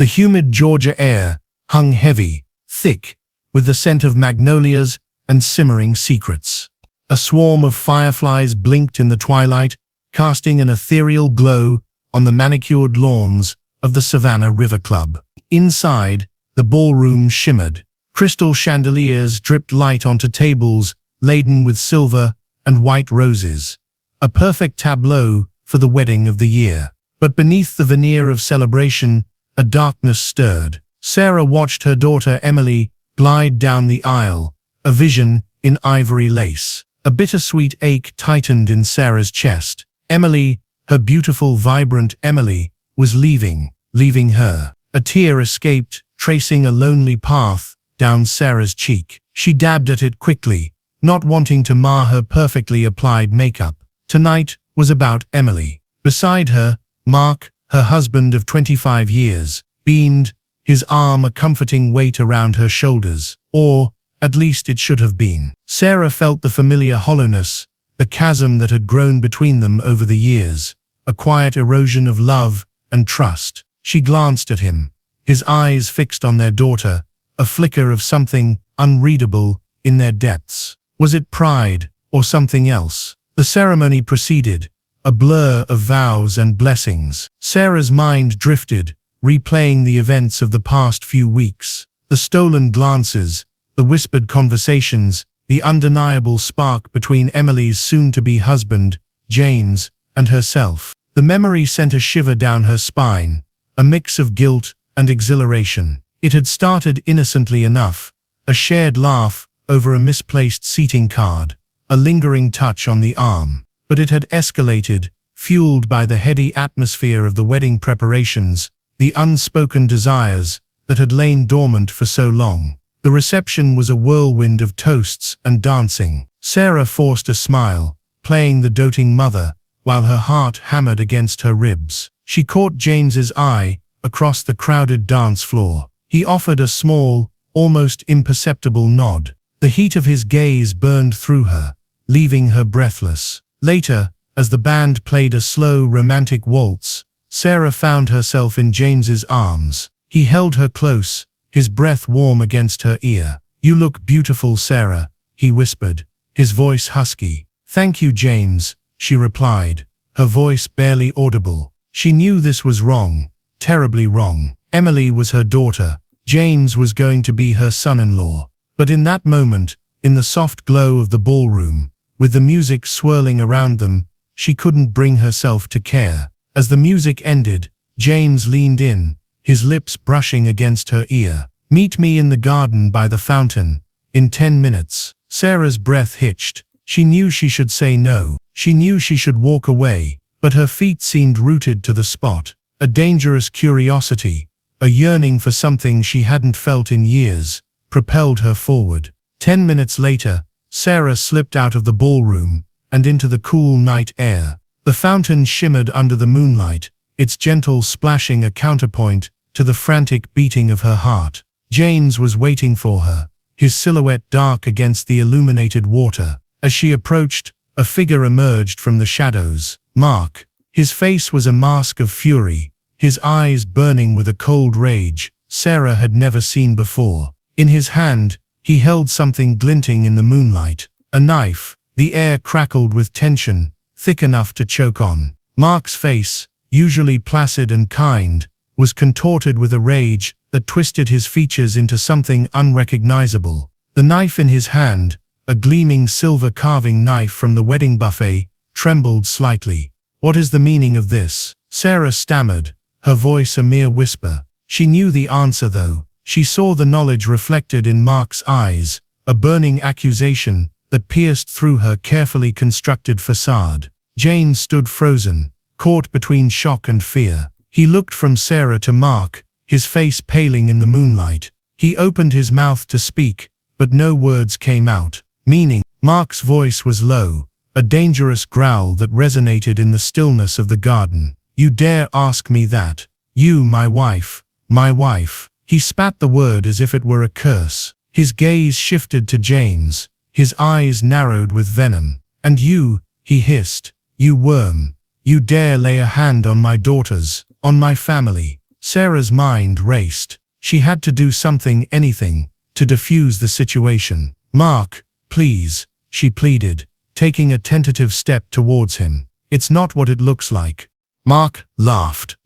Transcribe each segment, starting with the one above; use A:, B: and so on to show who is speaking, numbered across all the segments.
A: The humid Georgia air hung heavy, thick, with the scent of magnolias and simmering secrets. A swarm of fireflies blinked in the twilight, casting an ethereal glow on the manicured lawns of the Savannah River Club. Inside, the ballroom shimmered. Crystal chandeliers dripped light onto tables laden with silver and white roses. A perfect tableau for the wedding of the year. But beneath the veneer of celebration, a darkness stirred. Sarah watched her daughter Emily glide down the aisle, a vision in ivory lace. A bittersweet ache tightened in Sarah's chest. Emily, her beautiful, vibrant Emily, was leaving her. A tear escaped, tracing a lonely path down Sarah's cheek. She dabbed at it quickly, not wanting to mar her perfectly applied makeup. Tonight was about Emily. Beside her, Mark, her husband of 25 years, beamed, his arm a comforting weight around her shoulders. Or, at least it should have been. Sarah felt the familiar hollowness, the chasm that had grown between them over the years, a quiet erosion of love and trust. She glanced at him, his eyes fixed on their daughter, a flicker of something unreadable in their depths. Was it pride or something else? The ceremony proceeded, a blur of vows and blessings. Sarah's mind drifted, replaying the events of the past few weeks. The stolen glances, the whispered conversations, the undeniable spark between Emily's soon-to-be husband, James, and herself. The memory sent a shiver down her spine, a mix of guilt and exhilaration. It had started innocently enough, a shared laugh over a misplaced seating card, a lingering touch on the arm. But it had escalated, fueled by the heady atmosphere of the wedding preparations, the unspoken desires that had lain dormant for so long. The reception was a whirlwind of toasts and dancing. Sarah forced a smile, playing the doting mother, while her heart hammered against her ribs. She caught James's eye across the crowded dance floor. He offered a small, almost imperceptible nod. The heat of his gaze burned through her, leaving her breathless. Later, as the band played a slow, romantic waltz, Sarah found herself in James's arms. He held her close, his breath warm against her ear. "You look beautiful, Sarah," he whispered, his voice husky. "Thank you, James," she replied, her voice barely audible. She knew this was wrong, terribly wrong. Emily was her daughter. James was going to be her son-in-law. But in that moment, in the soft glow of the ballroom, with the music swirling around them, she couldn't bring herself to care. As the music ended, James leaned in, his lips brushing against her ear. "Meet me in the garden by the fountain, in 10 minutes. Sarah's breath hitched. She knew she should say no. She knew she should walk away, but her feet seemed rooted to the spot. A dangerous curiosity, a yearning for something she hadn't felt in years, propelled her forward. 10 minutes later, Sarah slipped out of the ballroom and into the cool night air. The fountain shimmered under the moonlight, its gentle splashing a counterpoint to the frantic beating of her heart. James was waiting for her, his silhouette dark against the illuminated water. As she approached, a figure emerged from the shadows. Mark. His face was a mask of fury, his eyes burning with a cold rage Sarah had never seen before. In his hand, he held something glinting in the moonlight, a knife. The air crackled with tension, thick enough to choke on. Mark's face, usually placid and kind, was contorted with a rage that twisted his features into something unrecognizable. The knife in his hand, a gleaming silver carving knife from the wedding buffet, trembled slightly. "What is the meaning of this?" Sarah stammered, her voice a mere whisper. She knew the answer though. She saw the knowledge reflected in Mark's eyes, a burning accusation that pierced through her carefully constructed facade. James stood frozen, caught between shock and fear. He looked from Sarah to Mark, his face paling in the moonlight. He opened his mouth to speak, but no words came out. Meaning. Mark's voice was low, a dangerous growl that resonated in the stillness of the garden. "You dare ask me that? You, my wife, my wife." He spat the word as if it were a curse. His gaze shifted to James, his eyes narrowed with venom. "And you," he hissed, "you worm, you dare lay a hand on my daughters, on my family." Sarah's mind raced. She had to do something, anything, to defuse the situation. "Mark, please," she pleaded, taking a tentative step towards him. "It's not what it looks like." Mark laughed.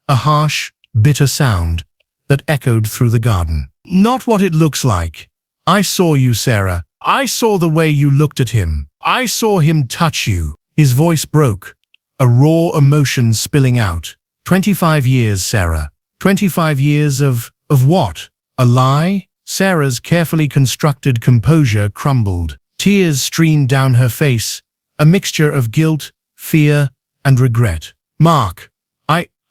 A: A harsh, bitter sound that echoed through the garden. "Not what it looks like. I saw you, Sarah. I saw the way you looked at him. I saw him touch you." His voice broke, a raw emotion spilling out. 25 years, Sarah. 25 years of what? A lie? Sarah's carefully constructed composure crumbled. Tears streamed down her face, a mixture of guilt, fear, and regret. "Mark,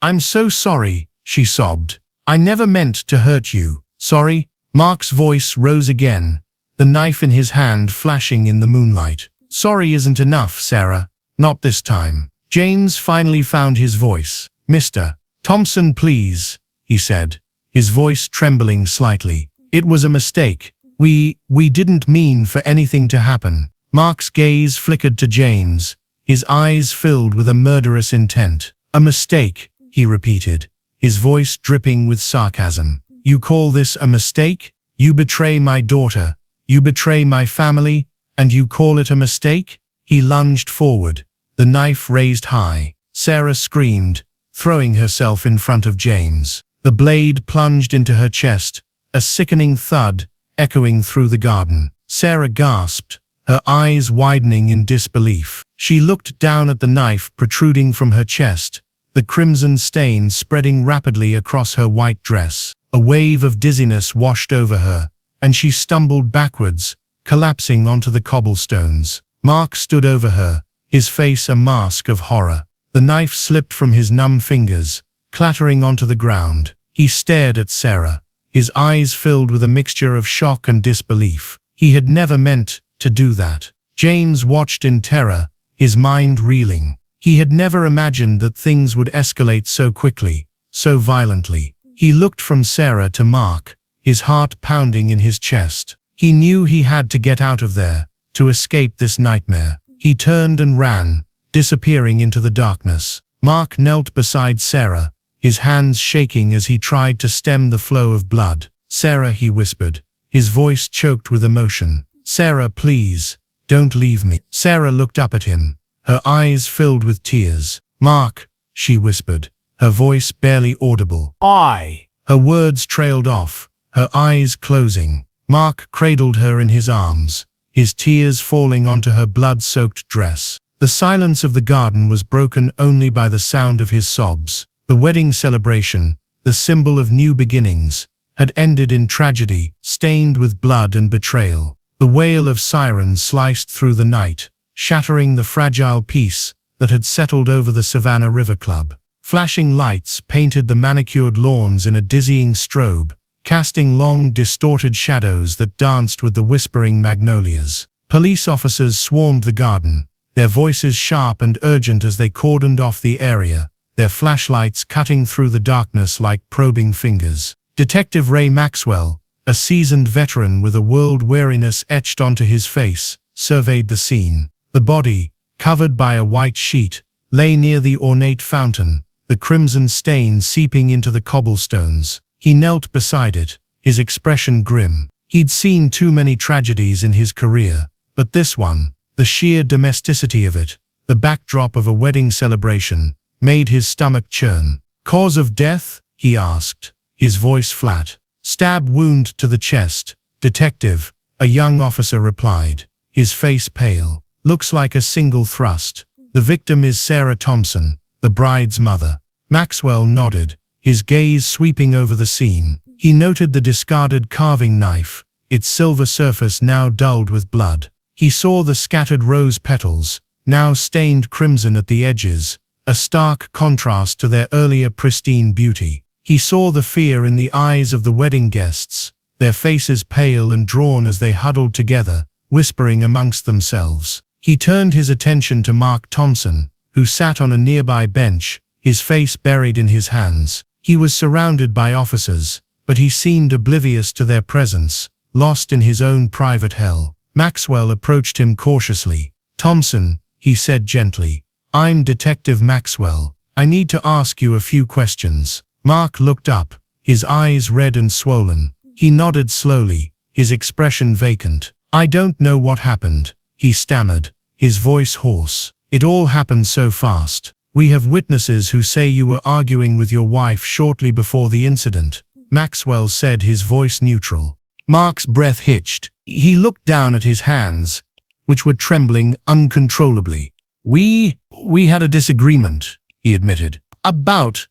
A: I'm so sorry," she sobbed. "I never meant to hurt you. Sorry." Mark's voice rose again, the knife in his hand flashing in the moonlight. "Sorry isn't enough, Sarah. Not this time." James finally found his voice. "Mr. Thompson, please," he said, his voice trembling slightly. "It was a mistake. We didn't mean for anything to happen." Mark's gaze flickered to James, his eyes filled with a murderous intent. "A mistake," he repeated, his voice dripping with sarcasm. "You call this a mistake? You betray my daughter, you betray my family, and you call it a mistake?" He lunged forward, the knife raised high. Sarah screamed, throwing herself in front of James. The blade plunged into her chest, a sickening thud echoing through the garden. Sarah gasped, her eyes widening in disbelief. She looked down at the knife protruding from her chest, the crimson stain spreading rapidly across her white dress. A wave of dizziness washed over her, and she stumbled backwards, collapsing onto the cobblestones. Mark stood over her, his face a mask of horror. The knife slipped from his numb fingers, clattering onto the ground. He stared at Sarah, his eyes filled with a mixture of shock and disbelief. He had never meant to do that. James watched in terror, his mind reeling. He had never imagined that things would escalate so quickly, so violently. He looked from Sarah to Mark, his heart pounding in his chest. He knew he had to get out of there, to escape this nightmare. He turned and ran, disappearing into the darkness. Mark knelt beside Sarah, his hands shaking as he tried to stem the flow of blood. "Sarah," he whispered, his voice choked with emotion. "Sarah, please, don't leave me." Sarah looked up at him, her eyes filled with tears. "Mark," she whispered, her voice barely audible. Her words trailed off, her eyes closing. Mark cradled her in his arms, his tears falling onto her blood-soaked dress. The silence of the garden was broken only by the sound of his sobs. The wedding celebration, the symbol of new beginnings, had ended in tragedy, stained with blood and betrayal. The wail of sirens sliced through the night, shattering the fragile peace that had settled over the Savannah River Club. Flashing lights painted the manicured lawns in a dizzying strobe, casting long, distorted shadows that danced with the whispering magnolias. Police officers swarmed the garden, their voices sharp and urgent as they cordoned off the area, their flashlights cutting through the darkness like probing fingers. Detective Ray Maxwell, a seasoned veteran with a world weariness etched onto his face, surveyed the scene. The body, covered by a white sheet, lay near the ornate fountain, the crimson stain seeping into the cobblestones. He knelt beside it, his expression grim. He'd seen too many tragedies in his career, but this one, the sheer domesticity of it, the backdrop of a wedding celebration, made his stomach churn. "Cause of death?" he asked, his voice flat. "Stab wound to the chest, detective," a young officer replied, his face pale. "Looks like a single thrust. The victim is Sarah Thompson, the bride's mother." Maxwell nodded, his gaze sweeping over the scene. He noted the discarded carving knife, its silver surface now dulled with blood. He saw the scattered rose petals, now stained crimson at the edges, a stark contrast to their earlier pristine beauty. He saw the fear in the eyes of the wedding guests, their faces pale and drawn as they huddled together, whispering amongst themselves. He turned his attention to Mark Thompson, who sat on a nearby bench, his face buried in his hands. He was surrounded by officers, but he seemed oblivious to their presence, lost in his own private hell. Maxwell approached him cautiously. "Thompson," he said gently, "I'm Detective Maxwell. I need to ask you a few questions." Mark looked up, his eyes red and swollen. He nodded slowly, his expression vacant. "I don't know what happened," he stammered, his voice hoarse. "It all happened so fast. We have witnesses who say you were arguing with your wife shortly before the incident," Maxwell said, his voice neutral. Mark's breath hitched. He looked down at his hands, which were trembling uncontrollably. We had a disagreement," he admitted. About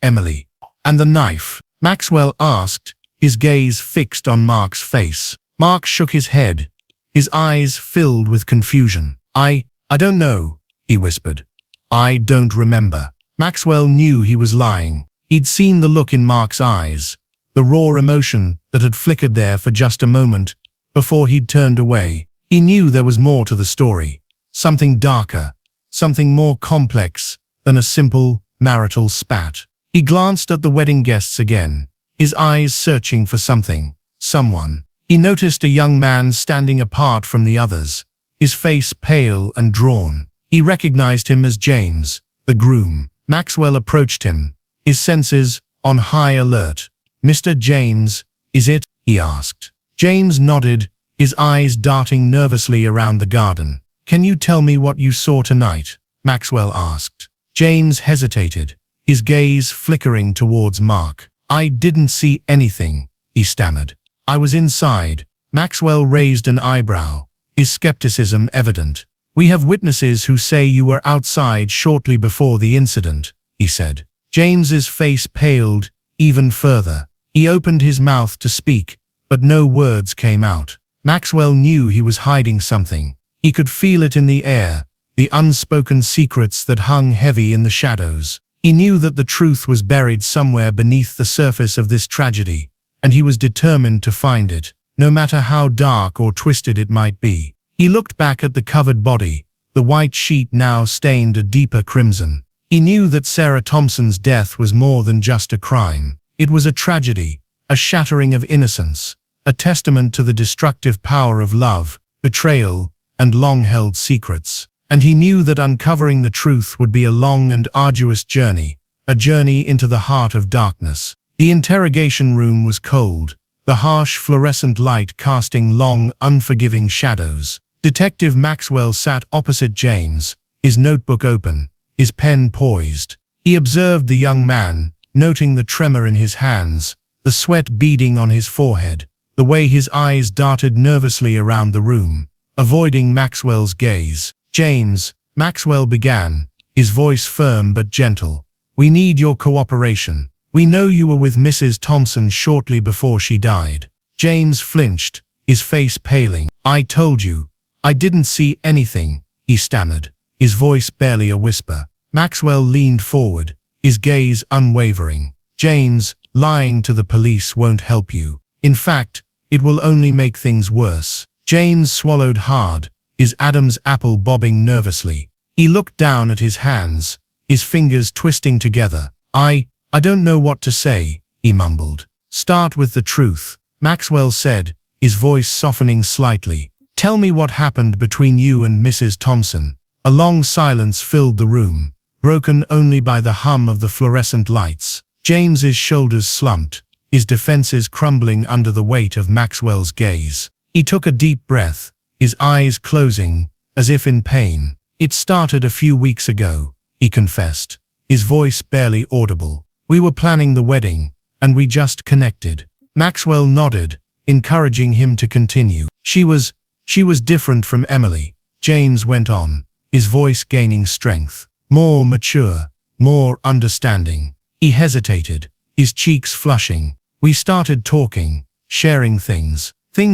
A: Emily. "And the knife?" Maxwell asked, his gaze fixed on Mark's face. Mark shook his head, his eyes filled with confusion. I don't know," he whispered. "I don't remember." Maxwell knew he was lying. He'd seen the look in Mark's eyes, the raw emotion that had flickered there for just a moment before he'd turned away. He knew there was more to the story, something darker, something more complex than a simple marital spat. He glanced at the wedding guests again, his eyes searching for something, someone. He noticed a young man standing apart from the others, his face pale and drawn. He recognized him as James, the groom. Maxwell approached him, his senses on high alert. "Mr. James, is it?" he asked. James nodded, his eyes darting nervously around the garden. "Can you tell me what you saw tonight?" Maxwell asked. James hesitated, his gaze flickering towards Mark. "I didn't see anything," he stammered. "I was inside." Maxwell raised an eyebrow, his skepticism evident. "We have witnesses who say you were outside shortly before the incident," he said. James's face paled even further. He opened his mouth to speak, but no words came out. Maxwell knew he was hiding something. He could feel it in the air, the unspoken secrets that hung heavy in the shadows. He knew that the truth was buried somewhere beneath the surface of this tragedy, and he was determined to find it, no matter how dark or twisted it might be. He looked back at the covered body, the white sheet now stained a deeper crimson. He knew that Sarah Thompson's death was more than just a crime. It was a tragedy, a shattering of innocence, a testament to the destructive power of love, betrayal, and long-held secrets. And he knew that uncovering the truth would be a long and arduous journey, a journey into the heart of darkness. The interrogation room was cold, the harsh fluorescent light casting long, unforgiving shadows. Detective Maxwell sat opposite James, his notebook open, his pen poised. He observed the young man, noting the tremor in his hands, the sweat beading on his forehead, the way his eyes darted nervously around the room, avoiding Maxwell's gaze. "James," Maxwell began, his voice firm but gentle, "we need your cooperation. We know you were with Mrs. Thompson shortly before she died." James flinched, his face paling. "I told you, I didn't see anything," he stammered, his voice barely a whisper. Maxwell leaned forward, his gaze unwavering. "James, lying to the police won't help you. In fact, it will only make things worse." James swallowed hard, his Adam's apple bobbing nervously. He looked down at his hands, his fingers twisting together. I don't know what to say," he mumbled. "Start with the truth," Maxwell said, his voice softening slightly. "Tell me what happened between you and Mrs. Thompson." A long silence filled the room, broken only by the hum of the fluorescent lights. James's shoulders slumped, his defenses crumbling under the weight of Maxwell's gaze. He took a deep breath, his eyes closing, as if in pain. "It started a few weeks ago," he confessed, his voice barely audible. "We were planning the wedding, and we just connected." Maxwell nodded, encouraging him to continue. She was different from Emily," James went on, his voice gaining strength. "More mature, more understanding." He hesitated, his cheeks flushing. "We started talking, sharing things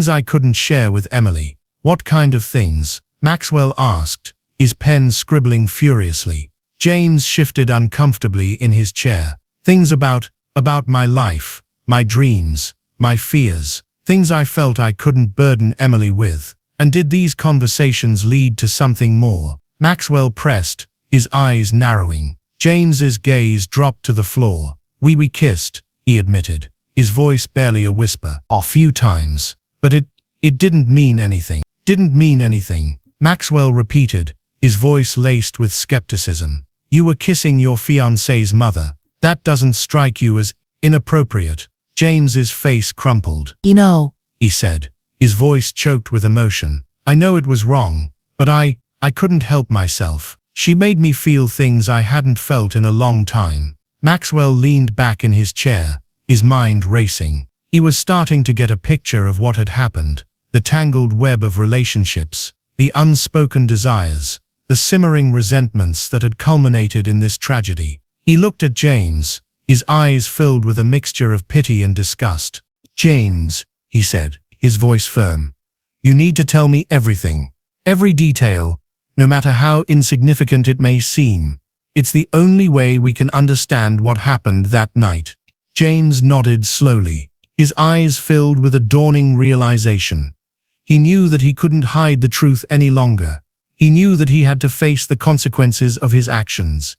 A: I couldn't share with Emily." "What kind of things?" Maxwell asked, his pen scribbling furiously. James shifted uncomfortably in his chair. "Things about my life, my dreams, my fears, things I felt I couldn't burden Emily with." "And did these conversations lead to something more?" Maxwell pressed, his eyes narrowing. James's gaze dropped to the floor. We kissed," he admitted, his voice barely a whisper. "A few times. But it didn't mean anything." "Didn't mean anything," Maxwell repeated, his voice laced with skepticism. "You were kissing your fiancé's mother. That doesn't strike you as inappropriate. James's face crumpled.
B: You know,
A: He said, his voice choked with emotion. I know it was wrong, but I couldn't help myself. She made me feel things I hadn't felt in a long time. Maxwell leaned back in his chair, his mind racing. He was starting to get a picture of what had happened, the tangled web of relationships, the unspoken desires, the simmering resentments that had culminated in this tragedy. He looked at James, his eyes filled with a mixture of pity and disgust. James, he said, his voice firm, you need to tell me everything. Every detail, no matter how insignificant it may seem. It's the only way we can understand what happened that night. James nodded slowly, his eyes filled with a dawning realization. He knew that he couldn't hide the truth any longer. He knew that he had to face the consequences of his actions,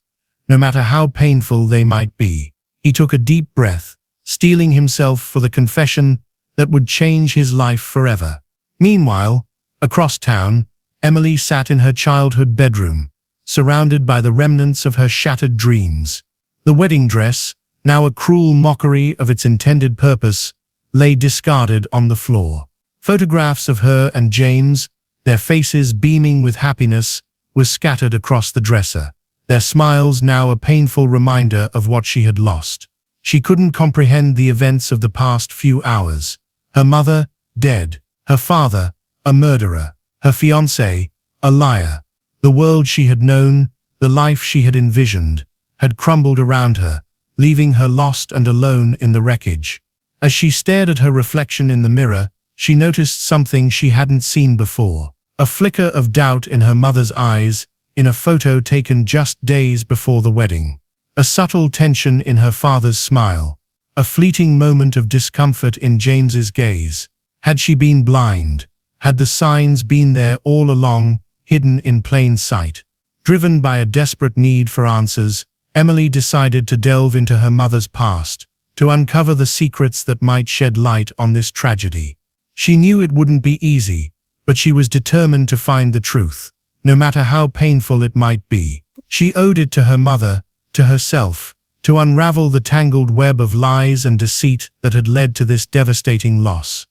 A: no matter how painful they might be. He took a deep breath, steeling himself for the confession that would change his life forever. Meanwhile, across town, Emily sat in her childhood bedroom, surrounded by the remnants of her shattered dreams. The wedding dress, now a cruel mockery of its intended purpose, lay discarded on the floor. Photographs of her and James, their faces beaming with happiness, were scattered across the dresser, their smiles now a painful reminder of what she had lost. She couldn't comprehend the events of the past few hours. Her mother, dead. Her father, a murderer. Her fiancé, a liar. The world she had known, the life she had envisioned, had crumbled around her, leaving her lost and alone in the wreckage. As she stared at her reflection in the mirror, she noticed something she hadn't seen before. A flicker of doubt in her mother's eyes, in a photo taken just days before the wedding. A subtle tension in her father's smile. A fleeting moment of discomfort in James's gaze. Had she been blind? Had the signs been there all along, hidden in plain sight? Driven by a desperate need for answers, Emily decided to delve into her mother's past, to uncover the secrets that might shed light on this tragedy. She knew it wouldn't be easy, but she was determined to find the truth, no matter how painful it might be. She owed it to her mother, to herself, to unravel the tangled web of lies and deceit that had led to this devastating loss.